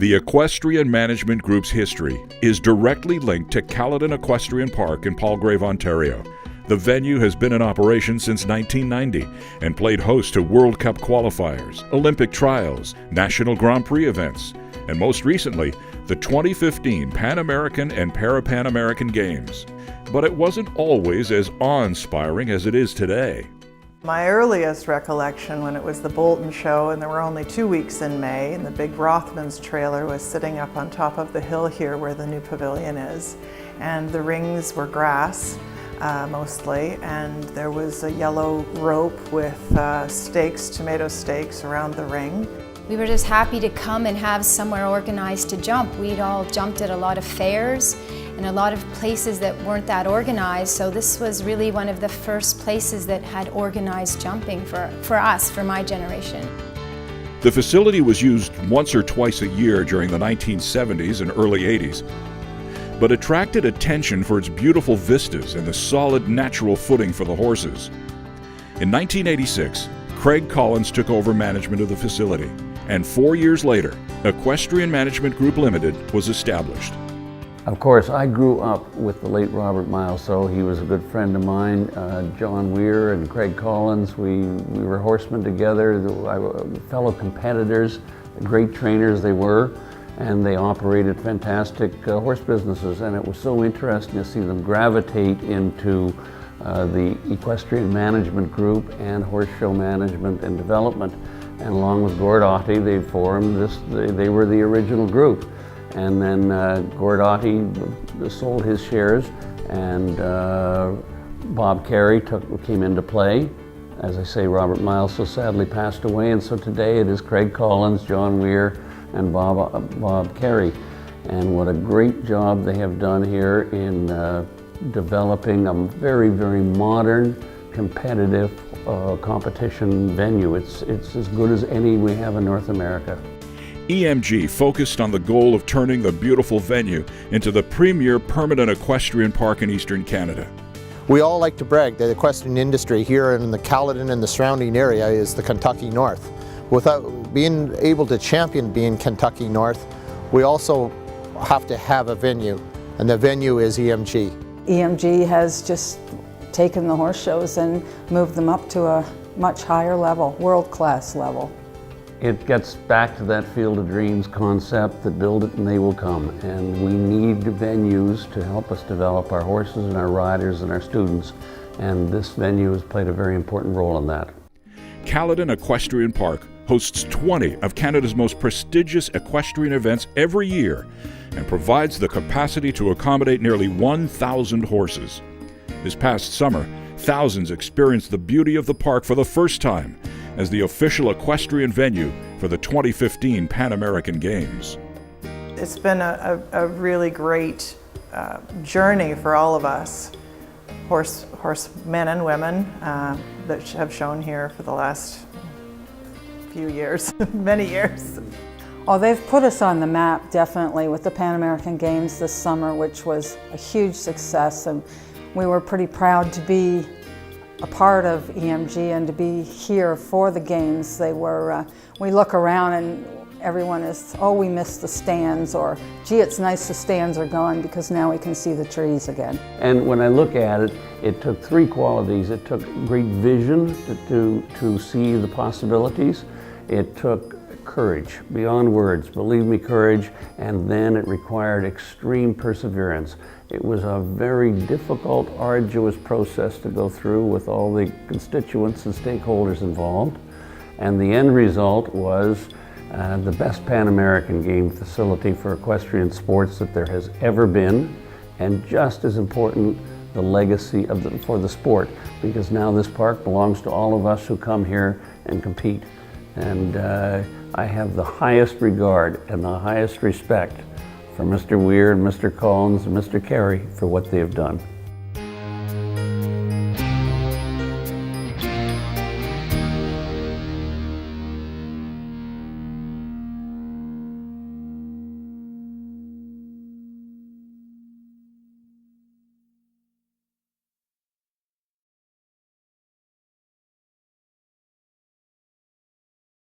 The Equestrian Management Group's history is directly linked to Caledon Equestrian Park in Palgrave, Ontario. The venue has been in operation since 1990 and played host to World Cup qualifiers, Olympic trials, National Grand Prix events, and most recently, the 2015 Pan American and Para-Pan American Games. But it wasn't always as awe-inspiring as it is today. My earliest recollection when it was the Bolton show, and there were only 2 weeks in May, and the big Rothmans trailer was sitting up on top of the hill here where the new pavilion is, and the rings were grass mostly, and there was a yellow rope with stakes, tomato stakes around the ring. We were just happy to come and have somewhere organized to jump. We'd all jumped at a lot of fairs and a lot of places that weren't that organized, so this was really one of the first places that had organized jumping for us, for my generation. The facility was used once or twice a year during the 1970s and early 80s, but attracted attention for its beautiful vistas and the solid natural footing for the horses. In 1986, Craig Collins took over management of the facility, and 4 years later, Equestrian Management Group Limited was established. Of course, I grew up with the late Robert Milesaux. He was a good friend of mine. John Weir and Craig Collins, we were horsemen together, fellow competitors, great trainers they were, and they operated fantastic horse businesses. And it was so interesting to see them gravitate into the Equestrian Management Group and Horse Show Management and Development. And along with Gord Otte, they formed this, they were the original group. And then Gord Otte sold his shares, and Bob Carey came into play. As I say, Robert Milesaux sadly passed away, and so today it is Craig Collins, John Weir, and Bob Carey. And what a great job they have done here in developing a very, very modern, competitive competition venue. It's as good as any we have in North America. EMG focused on the goal of turning the beautiful venue into the premier permanent equestrian park in Eastern Canada. We all like to brag that the equestrian industry here in the Caledon and the surrounding area is the Kentucky North. Without being able to champion being Kentucky North, we also have to have a venue, and the venue is EMG. EMG has just taken the horse shows and moved them up to a much higher level, world-class level. It gets back to that Field of Dreams concept that build it and they will come. And we need venues to help us develop our horses and our riders and our students. And this venue has played a very important role in that. Caledon Equestrian Park hosts 20 of Canada's most prestigious equestrian events every year and provides the capacity to accommodate nearly 1,000 horses. This past summer, thousands experienced the beauty of the park for the first time as the official equestrian venue for the 2015 Pan American Games. It's been a really great journey for all of us, horsemen and women that have shown here for the last few years, many years. Oh, they've put us on the map, definitely, with the Pan American Games this summer, which was a huge success, and we were pretty proud to be a part of EMG and to be here for the games. They were, we look around and everyone is, oh, we missed the stands, or gee, it's nice the stands are gone because now we can see the trees again. And when I look at it, it took three qualities. It took great vision to see the possibilities. It took courage, beyond words, believe me, courage, and then it required extreme perseverance. It was a very difficult, arduous process to go through with all the constituents and stakeholders involved. And the end result was the best Pan American Game facility for equestrian sports that there has ever been. And just as important, the legacy for the sport, because now this park belongs to all of us who come here and compete. And I have the highest regard and the highest respect for Mr. Weir and Mr. Collins and Mr. Carey for what they have done.